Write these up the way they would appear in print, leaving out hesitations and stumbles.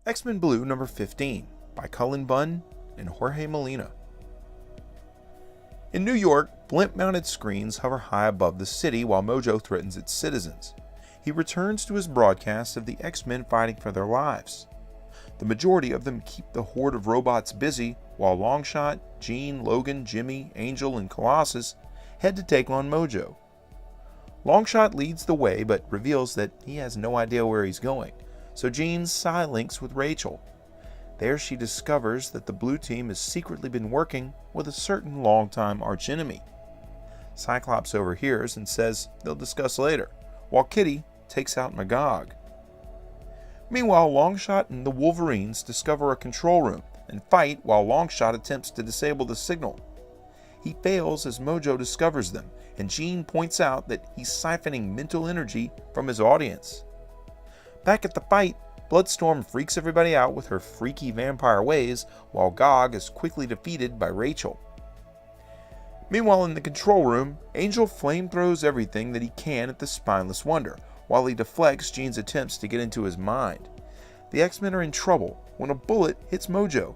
X-Men Blue number 15 by Cullen Bunn and Jorge Molina. In New York, blimp-mounted screens hover high above the city while Mojo threatens its citizens. He returns to his broadcast of the X-Men fighting for their lives. The majority of them keep the horde of robots busy, while Longshot, Jean, Logan, Jimmy, Angel, and Colossus head to take on Mojo. Longshot leads the way but reveals that he has no idea where he's going, so Jean side-links with Rachel. There she discovers that the Blue Team has secretly been working with a certain longtime archenemy. Cyclops overhears and says they'll discuss later, while Kitty takes out Magog. Meanwhile, Longshot and the Wolverines discover a control room and fight while Longshot attempts to disable the signal. He fails as Mojo discovers them, and Jean points out that he's siphoning mental energy from his audience. Back at the fight, Bloodstorm freaks everybody out with her freaky vampire ways, while Gog is quickly defeated by Rachel. Meanwhile, in the control room, Angel flamethrows everything that he can at the Spineless Wonder, while he deflects Jean's attempts to get into his mind. The X-Men are in trouble when a bullet hits Mojo.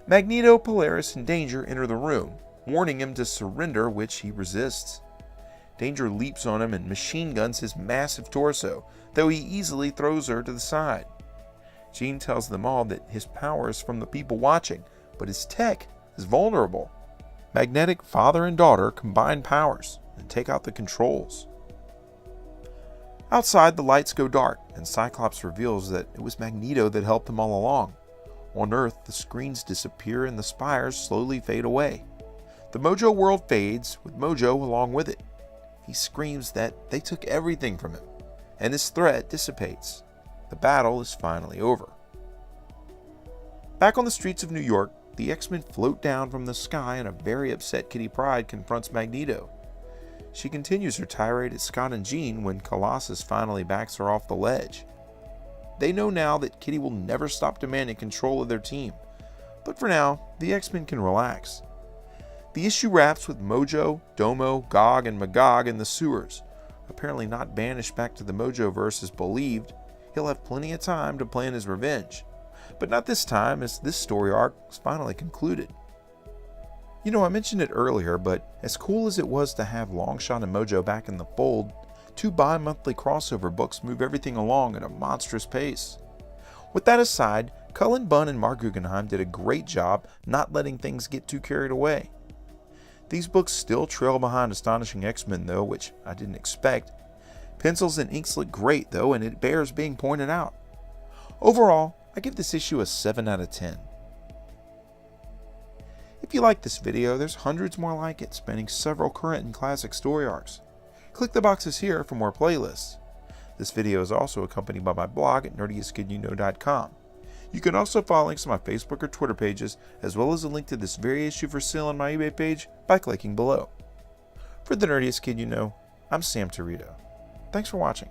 Magneto, Polaris, and Danger enter the room, warning him to surrender, which he resists. Danger leaps on him and machine guns his massive torso, though he easily throws her to the side. Jean tells them all that his power is from the people watching, but his tech is vulnerable. Magnetic father and daughter combine powers and take out the controls. Outside, the lights go dark, and Cyclops reveals that it was Magneto that helped them all along. On Earth, the screens disappear and the spires slowly fade away. The Mojo world fades, with Mojo along with it. He screams that they took everything from him, and his threat dissipates. The battle is finally over. Back on the streets of New York, the X-Men float down from the sky and a very upset Kitty Pryde confronts Magneto. She continues her tirade at Scott and Jean when Colossus finally backs her off the ledge. They know now that Kitty will never stop demanding control of their team, but for now, the X-Men can relax. The issue wraps with Mojo, Domo, Gog, and Magog in the sewers. Apparently not banished back to the Mojoverse as believed, he'll have plenty of time to plan his revenge. But not this time, as this story arc is finally concluded. You know, I mentioned it earlier, but as cool as it was to have Longshot and Mojo back in the fold, 2 bi-monthly crossover books move everything along at a monstrous pace. With that aside, Cullen Bunn and Mark Guggenheim did a great job not letting things get too carried away. These books still trail behind Astonishing X-Men though, which I didn't expect. Pencils and inks look great though, and it bears being pointed out. Overall, I give this issue a 7 out of 10. If you like this video, there's hundreds more like it spanning several current and classic story arcs. Click the boxes here for more playlists. This video is also accompanied by my blog at nerdiestkidyouknow.com. You can also follow links to my Facebook or Twitter pages, as well as a link to this very issue for sale on my eBay page by clicking below. For the Nerdiest Kid You Know, I'm Sam Torito. Thanks for watching.